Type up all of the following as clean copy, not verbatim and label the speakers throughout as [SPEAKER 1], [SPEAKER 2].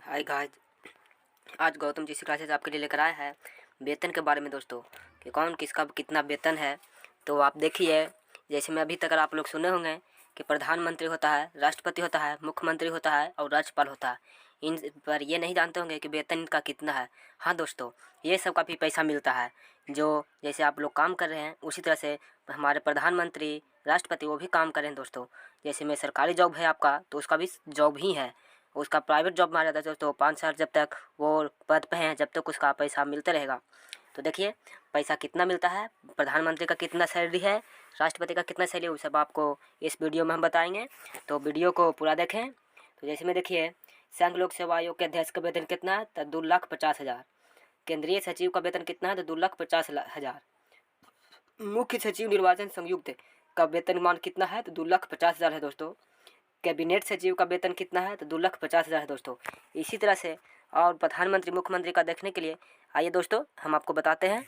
[SPEAKER 1] Hi guys, आज Gautam ji classes आपके लिए लेकर आया है वेतन के बारे में दोस्तों, कि कौन किसका कितना वेतन है। तो आप देखिए, जैसे मैं अभी तक आप लोग सुने होंगे कि प्रधानमंत्री होता है, राष्ट्रपति होता है, मुख्यमंत्री होता है और राज्यपाल होता है। इन पर ये नहीं जानते होंगे कि वेतन इनका कितना है। हाँ दोस्तों, ये सब का भी पैसा मिलता है। जो जैसे आप लोग काम कर रहे हैं उसी तरह से हमारे प्रधानमंत्री, राष्ट्रपति वो भी काम कर रहे हैं दोस्तों। जैसे में सरकारी जॉब है आपका तो उसका भी जॉब ही है, उसका प्राइवेट जॉब माना जाता है दोस्तों। 5 साल जब तक वो पद पे हैं जब तक उसका पैसा मिलता रहेगा। तो देखिए पैसा कितना मिलता है, प्रधानमंत्री का कितना सैलरी है, राष्ट्रपति का कितना सैलरी है, वो सब आपको इस वीडियो में हम बताएंगे। तो वीडियो को पूरा देखें। तो जैसे में देखिए, संघ लोक सेवा आयोग के अध्यक्ष का वेतन कितना है तो 2,50,000। केंद्रीय सचिव का वेतन कितना है तो 2,50,000। मुख्य सचिव निर्वाचन संयुक्त का वेतनमान कितना है तो 2,50,000 है दोस्तों। कैबिनेट सचिव का वेतन कितना है तो 2,50,000 है दोस्तों। इसी तरह से और प्रधानमंत्री, मुख्यमंत्री का देखने के लिए आइए दोस्तों हम आपको बताते हैं।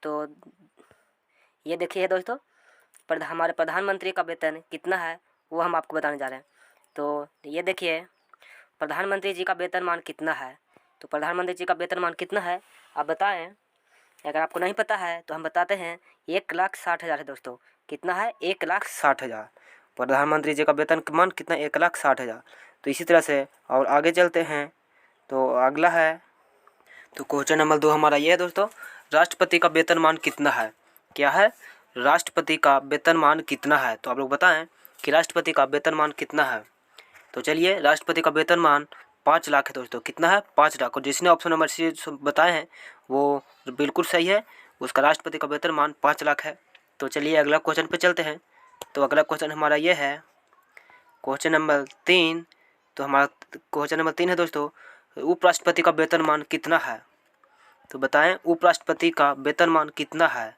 [SPEAKER 1] तो ये देखिए दोस्तों, हमारे प्रधानमंत्री का वेतन कितना है वो हम आपको बताने जा रहे हैं। तो ये देखिए, प्रधानमंत्री जी का वेतनमान कितना है। तो प्रधानमंत्री जी का वेतनमान कितना है आप बताएं। अगर आपको नहीं पता है तो हम बताते हैं, 1,60,000 है दोस्तों। कितना है? 1,60,000। प्रधानमंत्री जी का वेतन मान कितना? 1,60,000। तो इसी तरह से और आगे चलते हैं। तो अगला है, तो क्वेश्चन नंबर 2 हमारा ये है दोस्तों, राष्ट्रपति का वेतनमान कितना है। क्या है? राष्ट्रपति का वेतनमान कितना है। तो आप लोग बताएं कि राष्ट्रपति का वेतनमान कितना है। तो चलिए, राष्ट्रपति का वेतनमान 5 लाख है दोस्तों। कितना है? 5 लाख। और जिसने ऑप्शन नंबर सी बताए हैं वो बिल्कुल सही है, उसका राष्ट्रपति का वेतनमान 5 लाख है। तो चलिए अगला क्वेश्चन पे चलते हैं। तो अगला क्वेश्चन हमारा ये है, क्वेश्चन नंबर 3। तो हमारा क्वेश्चन नंबर 3 है दोस्तों, उपराष्ट्रपति का वेतनमान कितना है। तो बताएं उपराष्ट्रपति का वेतनमान कितना है।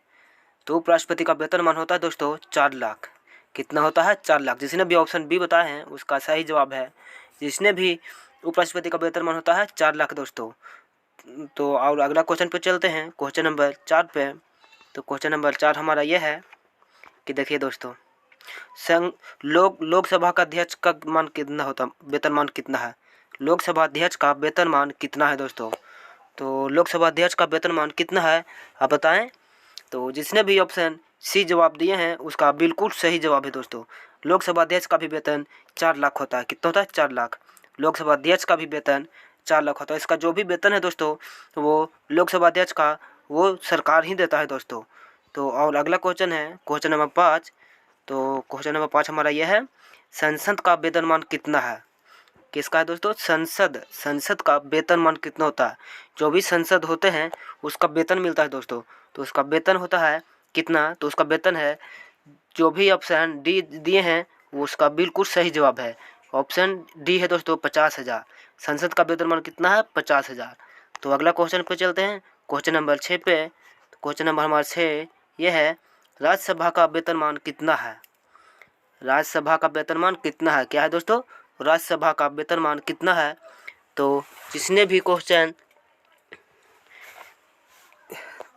[SPEAKER 1] तो उपराष्ट्रपति का वेतनमान होता है दोस्तों 4 लाख। कितना होता है? 4 लाख। जिसने भी ऑप्शन बी बताए हैं उसका सही जवाब है। जिसने भी उपराष्ट्रपति का वेतनमान होता है 4 लाख दोस्तों। तो और अगला क्वेश्चन पे चलते हैं, क्वेश्चन नंबर 4 पे। तो क्वेश्चन नंबर 4 हमारा यह है कि देखिए दोस्तों, संघ लोकसभा का अध्यक्ष का मान कितना होता, वेतनमान कितना है। लोकसभा अध्यक्ष का वेतनमान कितना है दोस्तों। तो लोकसभा अध्यक्ष का वेतनमान कितना है आप बताएं। तो जिसने भी ऑप्शन सी जवाब दिए हैं उसका बिल्कुल सही जवाब है दोस्तों। लोकसभा अध्यक्ष का भी वेतन 4 लाख होता है। कितना होता है? 4 लाख। लोकसभा अध्यक्ष का भी वेतन 4 लाख होता है। इसका जो भी वेतन है दोस्तों वो लोकसभा अध्यक्ष का वो सरकार ही देता है दोस्तों। तो और अगला क्वेश्चन है क्वेश्चन नंबर 5। तो क्वेश्चन नंबर 5 हमारा यह है, संसद का वेतनमान कितना है। किसका है दोस्तों? संसद का वेतनमान कितना होता है। जो भी संसद होते हैं उसका वेतन मिलता है दोस्तों। तो उसका वेतन होता है कितना। तो उसका वेतन है, जो भी ऑप्शन डी दिए हैं वो उसका बिल्कुल सही जवाब है। ऑप्शन डी है दोस्तों 50,000। संसद का वेतनमान कितना है? 50,000। तो अगला क्वेश्चन पे चलते हैं, क्वेश्चन नंबर 6 पे। क्वेश्चन नंबर हमारा 6 ये है, राज्यसभा का वेतनमान कितना है। राज्यसभा का वेतनमान कितना है। क्या है दोस्तों? राज्यसभा का वेतनमान कितना है। तो जिसने भी क्वेश्चन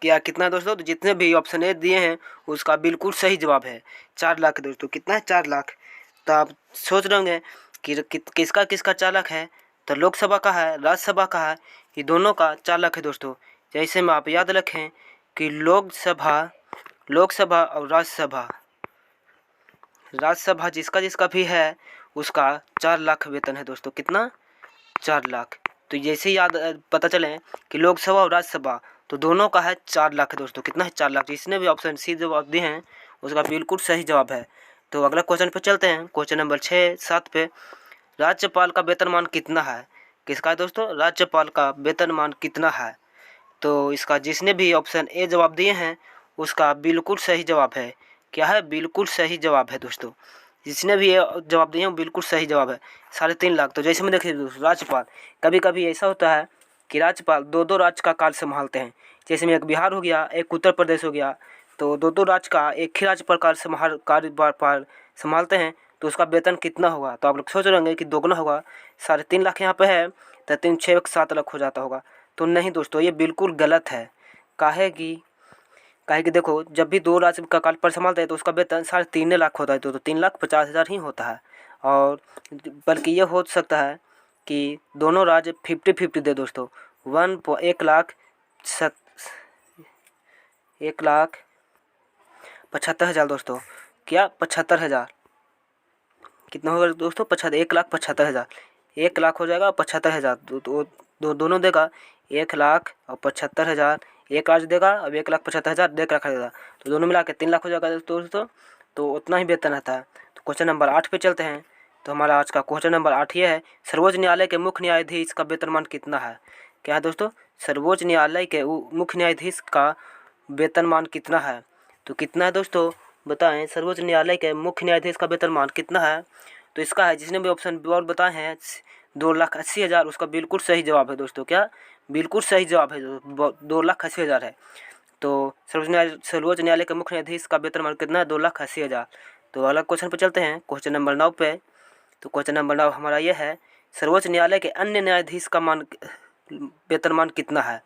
[SPEAKER 1] क्या कितना है दोस्तों, तो जितने भी ऑप्शन ए दिए हैं उसका बिल्कुल सही जवाब है 4 लाख दोस्तों। कितना है? 4 लाख। तो आप सोच रहे होंगे कि किसका किसका 4 लाख है। तो लोकसभा का है, राज्यसभा का है, ये दोनों का 4 लाख है दोस्तों। जैसे में आप याद रखें कि लोकसभा और राज्यसभा जिसका जिसका भी है उसका 4 लाख वेतन है दोस्तों। कितना? 4 लाख। तो जैसे ही याद पता चले कि लोकसभा और राज्यसभा तो दोनों का है 4 लाख है दोस्तों। कितना है? 4 लाख। जिसने भी ऑप्शन सी जवाब दिए हैं उसका बिल्कुल सही जवाब है। तो अगला क्वेश्चन पे चलते हैं, क्वेश्चन नंबर 6-7 पे। राज्यपाल का वेतनमान कितना है। किसका है दोस्तों? राज्यपाल का वेतनमान कितना है। तो इसका जिसने भी ऑप्शन ए जवाब दिए हैं उसका बिल्कुल सही जवाब है। क्या है? बिल्कुल सही जवाब है दोस्तों। जिसने भी ये जवाब दिए हैं वो बिल्कुल सही जवाब है, 3.5 लाख। तो जैसे में देखिए दोस्तों, राज्यपाल कभी कभी ऐसा होता है कि राज्यपाल 2-2 राज्य का कार्य संभालते हैं। जैसे में एक बिहार हो गया, एक उत्तर प्रदेश हो गया, तो 2-2 राज्य का एक ही राज्यपाल कार्यभार संभालते हैं। तो उसका वेतन कितना होगा। तो आप लोग सोच रहे होंगे कि दोगुना होगा, 3.5 लाख यहाँ पे है तो 3 6 7 लाख हो जाता होगा। तो नहीं दोस्तों, ये बिल्कुल गलत है। काहे कि देखो, जब भी 2 राज्य का कार्यभार संभालते हैं तो उसका वेतन 3.5 लाख होता है। तो 3,50,000 ही होता है। और बल्कि ये हो सकता है कि दोनों राज्य 50-50 दे दोस्तों। 1,75,000 दोस्तों। क्या 75,000 कितना होगा दोस्तों? 1,75,000। 1,00,000 हो जाएगा 75,000 दोनों देगा 1,00,000 और 75,000। 1,00,000 देगा, अब 1,75,000 देगा, तो दोनों मिला के 3,00,000 हो जाएगा दोस्तों। तो उतना ही वेतन रहता है। तो क्वेश्चन नंबर 8 पे चलते हैं। तो हमारा आज का क्वेश्चन नंबर 8 ये है, सर्वोच्च न्यायालय के मुख्य न्यायाधीश का वेतनमान कितना है? क्या है दोस्तों? सर्वोच्च न्यायालय के मुख्य न्यायाधीश का वेतनमान कितना है? तो कितना है दोस्तों बताएं। सर्वोच्च न्यायालय के मुख्य न्यायाधीश का वेतनमान कितना है? तो इसका है, जिसने भी ऑप्शन और बताए हैं 2,80,000, उसका बिल्कुल सही जवाब है दोस्तों। क्या बिल्कुल सही जवाब है? 2,80,000 है। तो सर्वोच्च न्यायालय के मुख्य न्यायाधीश का वेतनमान कितना है? 2,80,000। तो अलग क्वेश्चन पर चलते हैं, क्वेश्चन नंबर 9 पे। तो क्वेश्चन नंबर 9 हमारा यह है, सर्वोच्च न्यायालय के अन्य न्यायाधीश का वेतनमान कितना है?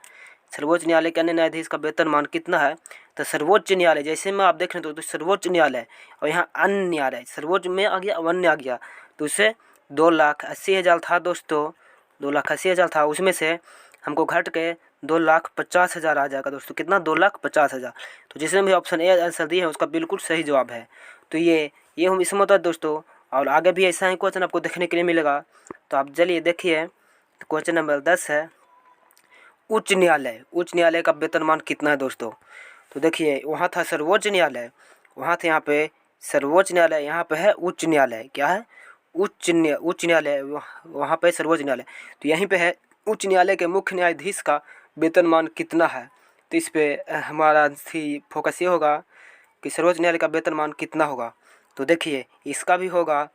[SPEAKER 1] सर्वोच्च न्यायालय के अन्य न्यायाधीश का वेतनमान कितना है? तो सर्वोच्च न्यायालय, जैसे में आप देख रहे हैं तो सर्वोच्च न्यायालय और यहाँ अन्य न्यायालय, सर्वोच्च में आ गया, अन्य आ गया, तो उससे 2,80,000 था दोस्तों। 2,80,000 था, उसमें से हमको घट के 2,50,000 आ जाएगा दोस्तों। कितना? 2,50,000। तो जिसने भी ऑप्शन ए आंसर दिए हैं उसका बिल्कुल सही जवाब है। तो ये हम इसमें होता है दोस्तों। और आगे भी ऐसा ही क्वेश्चन आपको देखने के लिए मिलेगा। तो आप चलिए देखिए, क्वेश्चन नंबर 10 है, उच्च न्यायालय का वेतनमान कितना है दोस्तों? तो देखिए, वहाँ था सर्वोच्च न्यायालय, वहाँ थे, यहाँ पे सर्वोच्च न्यायालय, यहाँ पे है उच्च न्यायालय। क्या है? उच्च न्यायालय, वहाँ पे सर्वोच्च न्यायालय। तो यहीं पे है उच्च न्यायालय के मुख्य न्यायाधीश का वेतनमान कितना है। तो इस पे हमारा फोकस ये होगा कि सर्वोच्च न्यायालय का वेतनमान कितना होगा। तो देखिए, इसका भी होगा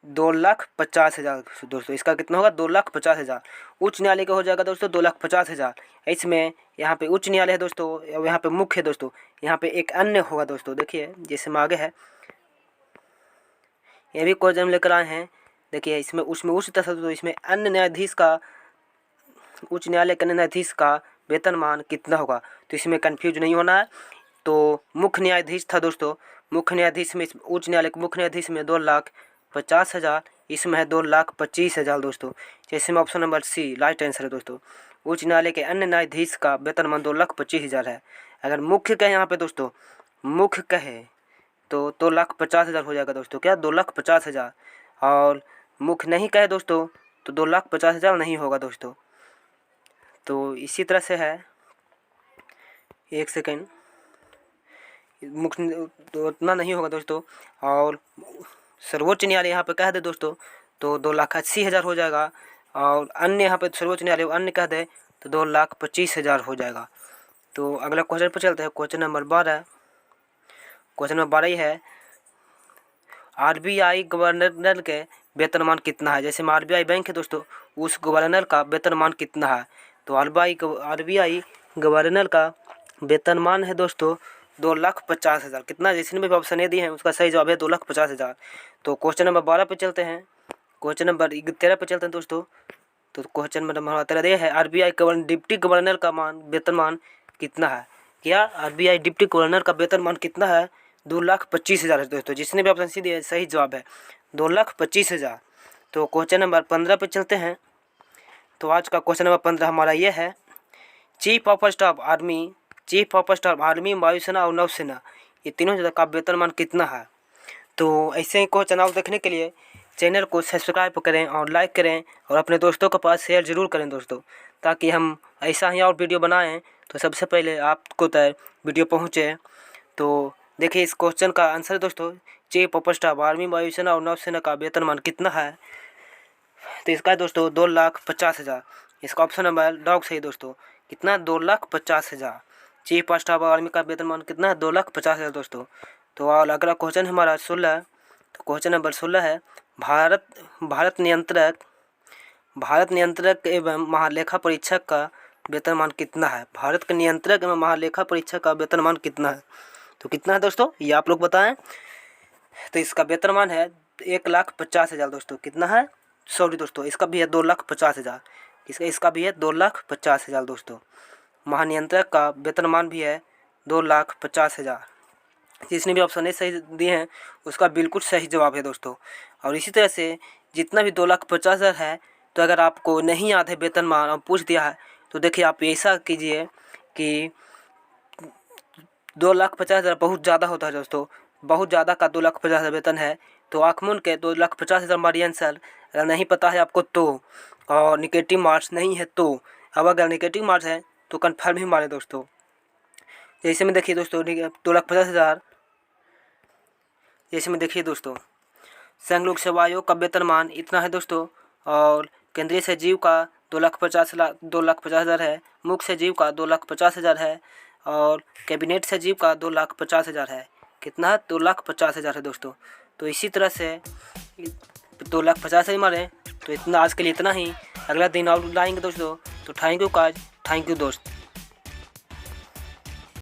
[SPEAKER 1] 2,50,000 दोस्तों। इसका कितना होगा? 2,50,000। उच्च न्यायालय का हो जाएगा दोस्तों 2,50,000। इसमें यहाँ पे उच्च न्यायालय है दोस्तों, यहाँ पे मुख्य है दोस्तों, यहाँ पे एक अन्य होगा दोस्तों। देखिए जैसे में आगे है, ये भी क्वेश्चन लेकर आए हैं। देखिए इसमें उसमें उच्च था तो इसमें अन्य न्यायाधीश का, उच्च न्यायालय के अन्य न्यायाधीश का वेतनमान कितना होगा। तो इसमें कन्फ्यूज नहीं होना है। तो मुख्य न्यायाधीश था दोस्तों, मुख्य न्यायाधीश में, उच्च न्यायालय के मुख्य न्यायाधीश में 2,50,000, इसमें है 2,25,000 दोस्तों। जैसे में option number C right answer है दोस्तों। उच्च न्यायालय के अन्य न्यायाधीश का वेतनमान 2,25,000 है। अगर मुख्य कहे यहाँ पे दोस्तों, मुख्य कहे तो 2,50,000 हो जाएगा दोस्तों। क्या? 2,50,000। और मुख्य नहीं कहे दोस्तों तो 2,50,000 नहीं होगा दोस्तों। तो इसी तरह से है, एक सेकेंड, मुख्य तो उतना नहीं होगा दोस्तों। और सर्वोच्च न्यायालय यहाँ पे कह दे दोस्तों तो 2,80,000 हो जाएगा। और अन्य यहाँ पे सर्वोच्च न्यायालय अन्य कह दे तो 2,25,000 हो जाएगा। तो अगला क्वेश्चन पर चलते हैं, क्वेश्चन नंबर 12। क्वेश्चन नंबर 12 ही है, RBI गवर्नर के वेतनमान कितना है। जैसे में RBI बैंक है दोस्तों, उस गवर्नर का वेतनमान कितना है। तो RBI गवर्नर का वेतनमान है दोस्तों 2,50,000। कितना? जिसने भी ऑप्शन ए दिए हैं उसका सही जवाब है 2,50,000। तो क्वेश्चन नंबर 12 पे चलते हैं, क्वेश्चन नंबर 13 पे चलते हैं दोस्तों। तो क्वेश्चन नंबर 13 ये है, RBI डिप्टी गवर्नर का वेतनमान कितना है। क्या? RBI डिप्टी गवर्नर का वेतनमान कितना है? 2,25,000 है दोस्तों। जिसने भी ऑप्शन सी दिया सही जवाब है 2,25,000। तो क्वेश्चन नंबर 15 पे चलते हैं। तो आज का क्वेश्चन नंबर 15 हमारा ये है, चीफ ऑफ स्टाफ आर्मी, वायुसेना और नौसेना, ये तीनों जगह का वेतनमान कितना है। तो ऐसे ही क्वेश्चन आप देखने के लिए चैनल को सब्सक्राइब करें और लाइक करें और अपने दोस्तों के पास शेयर जरूर करें दोस्तों, ताकि हम ऐसा ही और वीडियो बनाएं तो सबसे पहले आपको तक वीडियो पहुँचे। तो देखिए इस क्वेश्चन का आंसर दोस्तों, चीफ ऑफ स्टाफ आर्मी, वायुसेना और नौसेना का वेतनमान कितना है। तो इसका है दोस्तों 2,50,000। इसका ऑप्शन नंबर डॉग सही दोस्तों। कितना? 2,50,000। चीफ ऑफ स्टाफ आर्मी का वेतनमान कितना है? 2,50,000 दोस्तों। तो अगला क्वेश्चन हमारा 16। तो क्वेश्चन नंबर 16 है, भारत नियंत्रक एवं महालेखा परीक्षक का वेतनमान कितना है। भारत के नियंत्रक एवं महालेखा परीक्षक का वेतनमान कितना है। तो कितना है दोस्तों, ये आप लोग बताएं। तो इसका वेतनमान है 1,50,000 दोस्तों। कितना है? सॉरी दोस्तों, इसका भी है 2,50,000। इसका भी है 2,50,000 दोस्तों। महानियंत्रक का वेतनमान भी है 2,50,000। जिसने भी ऑप्शन ए सही दिए हैं उसका बिल्कुल सही जवाब है दोस्तों। और इसी तरह से जितना भी 2,50,000 है
[SPEAKER 2] तो अगर आपको नहीं याद है वेतनमान और पूछ दिया है तो देखिए आप ऐसा कीजिए कि 2,50,000 बहुत ज़्यादा होता है दोस्तों, बहुत ज़्यादा का 2,50,000 वेतन है। तो आँख मूंद के 2,50,000 हमारी आंसर। अगर नहीं पता है आपको तो, और निगेटिव मार्क्स नहीं है तो, अब अगर निगेटिव मार्क्स है तो कन्फर्म ही मारे दोस्तों। जैसे में देखिए दोस्तों 2,50,000, जैसे में देखिए दोस्तों संघ लोक सेवा आयोग का वेतनमान इतना है दोस्तों, और केंद्रीय सचिव का 2,50,000 है, मुख्य सचिव का 2,50,000 है, और कैबिनेट सचिव का 2,50,000 है। कितना है? 2,50,000 है दोस्तों। तो इसी तरह से 2,50,000 ही मारे। तो इतना आज के लिए इतना ही, अगला दिन और लाएंगे दोस्तों। तो thank you guys, thank you दोस्त।